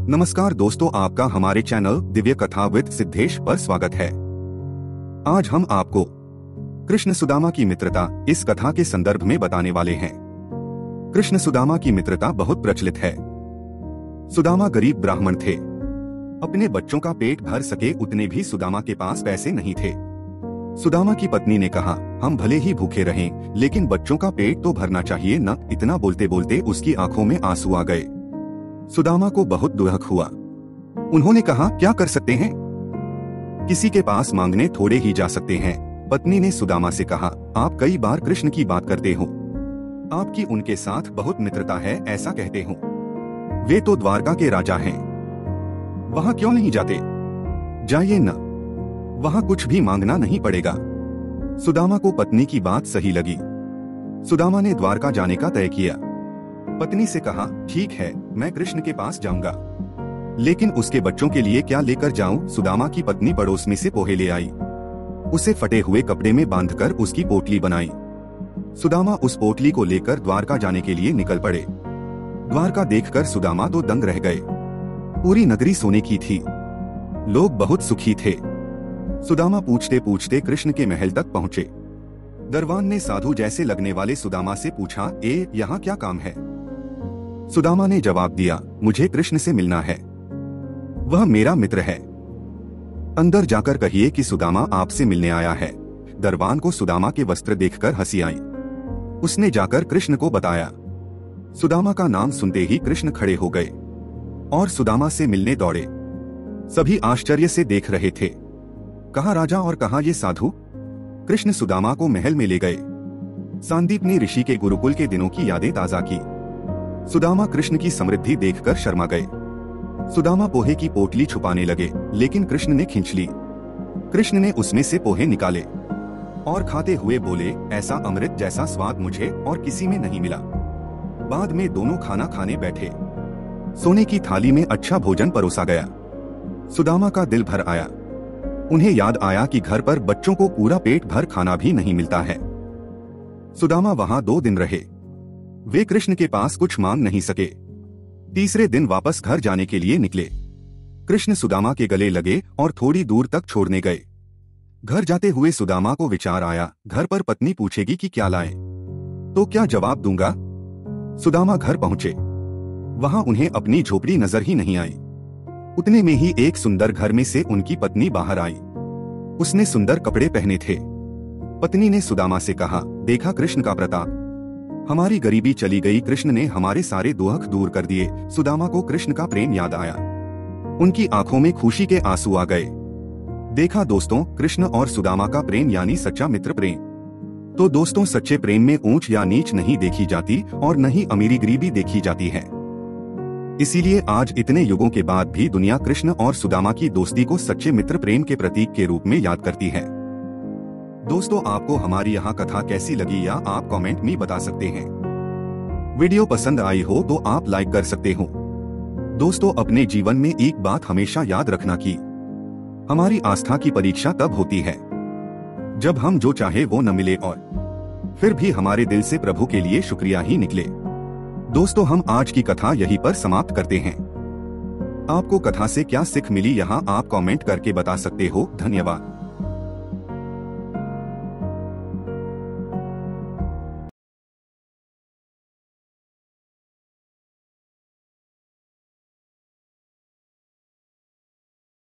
नमस्कार दोस्तों, आपका हमारे चैनल दिव्य कथा विद सिद्धेश पर स्वागत है। आज हम आपको कृष्ण सुदामा की मित्रता इस कथा के संदर्भ में बताने वाले हैं। कृष्ण सुदामा की मित्रता बहुत प्रचलित है। सुदामा गरीब ब्राह्मण थे। अपने बच्चों का पेट भर सके उतने भी सुदामा के पास पैसे नहीं थे। सुदामा की पत्नी ने कहा, हम भले ही भूखे रहें, लेकिन बच्चों का पेट तो भरना चाहिए न। इतना बोलते बोलते उसकी आंखों में आंसू आ गए। सुदामा को बहुत दुख हुआ। उन्होंने कहा, क्या कर सकते हैं, किसी के पास मांगने थोड़े ही जा सकते हैं। पत्नी ने सुदामा से कहा, आप कई बार कृष्ण की बात करते हो, आपकी उनके साथ बहुत मित्रता है ऐसा कहते हो। वे तो द्वारका के राजा हैं, वहां क्यों नहीं जाते? जाइए न, वहां कुछ भी मांगना नहीं पड़ेगा। सुदामा को पत्नी की बात सही लगी। सुदामा ने द्वारका जाने का तय किया। पत्नी से कहा, ठीक है, मैं कृष्ण के पास जाऊंगा, लेकिन उसके बच्चों के लिए क्या लेकर जाऊं? सुदामा की पत्नी पड़ोस में से पोहे ले आई, उसे फटे हुए कपड़े में बांधकर उसकी पोटली बनाई। सुदामा उस पोटली को लेकर द्वारका जाने के लिए निकल पड़े। द्वारका देखकर सुदामा तो दंग रह गए। पूरी नगरी सोने की थी, लोग बहुत सुखी थे। सुदामा पूछते पूछते कृष्ण के महल तक पहुँचे। दरबान ने साधु जैसे लगने वाले सुदामा से पूछा, यहाँ क्या काम है? सुदामा ने जवाब दिया, मुझे कृष्ण से मिलना है, वह मेरा मित्र है। अंदर जाकर कहिए कि सुदामा आपसे मिलने आया है। दरबान को सुदामा के वस्त्र देखकर हंसी आई। उसने जाकर कृष्ण को बताया। सुदामा का नाम सुनते ही कृष्ण खड़े हो गए और सुदामा से मिलने दौड़े। सभी आश्चर्य से देख रहे थे। कहाँ राजा और कहाँ ये साधु? कृष्ण सुदामा को महल में ले गए। सांदीपनी ऋषि के गुरुकुल के दिनों की यादें ताजा की। सुदामा कृष्ण की समृद्धि देखकर शर्मा गए। सुदामा पोहे की पोटली छुपाने लगे, लेकिन कृष्ण ने खींच ली। कृष्ण ने उसमें से पोहे निकाले और खाते हुए बोले, ऐसा अमृत जैसा स्वाद मुझे और किसी में नहीं मिला। बाद में दोनों खाना खाने बैठे। सोने की थाली में अच्छा भोजन परोसा गया। सुदामा का दिल भर आया। उन्हें याद आया कि घर पर बच्चों को पूरा पेट भर खाना भी नहीं मिलता है। सुदामा वहां 2 दिन रहे। वे कृष्ण के पास कुछ मांग नहीं सके। तीसरे दिन वापस घर जाने के लिए निकले। कृष्ण सुदामा के गले लगे और थोड़ी दूर तक छोड़ने गए। घर जाते हुए सुदामा को विचार आया, घर पर पत्नी पूछेगी कि क्या लाएं, तो क्या जवाब दूंगा? सुदामा घर पहुंचे। वहां उन्हें अपनी झोपड़ी नजर ही नहीं आई। उतने में ही एक सुंदर घर में से उनकी पत्नी बाहर आई। उसने सुंदर कपड़े पहने थे। पत्नी ने सुदामा से कहा, देखा कृष्ण का प्रताप, हमारी गरीबी चली गई, कृष्ण ने हमारे सारे दुख दूर कर दिए। सुदामा को कृष्ण का प्रेम याद आया। उनकी आंखों में खुशी के आंसू आ गए। देखा दोस्तों, कृष्ण और सुदामा का प्रेम यानी सच्चा मित्र प्रेम। तो दोस्तों, सच्चे प्रेम में ऊंच या नीच नहीं देखी जाती और न ही अमीरी गरीबी देखी जाती है। इसीलिए आज इतने युगों के बाद भी दुनिया कृष्ण और सुदामा की दोस्ती को सच्चे मित्र प्रेम के प्रतीक के रूप में याद करती है। दोस्तों, आपको हमारी यहाँ कथा कैसी लगी या आप कमेंट में बता सकते हैं। वीडियो पसंद आई हो तो आप लाइक कर सकते हो। दोस्तों, अपने जीवन में एक बात हमेशा याद रखना कि हमारी आस्था की परीक्षा तब होती है जब हम जो चाहे वो न मिले और फिर भी हमारे दिल से प्रभु के लिए शुक्रिया ही निकले। दोस्तों, हम आज की कथा यहीं पर समाप्त करते हैं। आपको कथा से क्या सीख मिली यहाँ आप कमेंट करके बता सकते हो। धन्यवाद।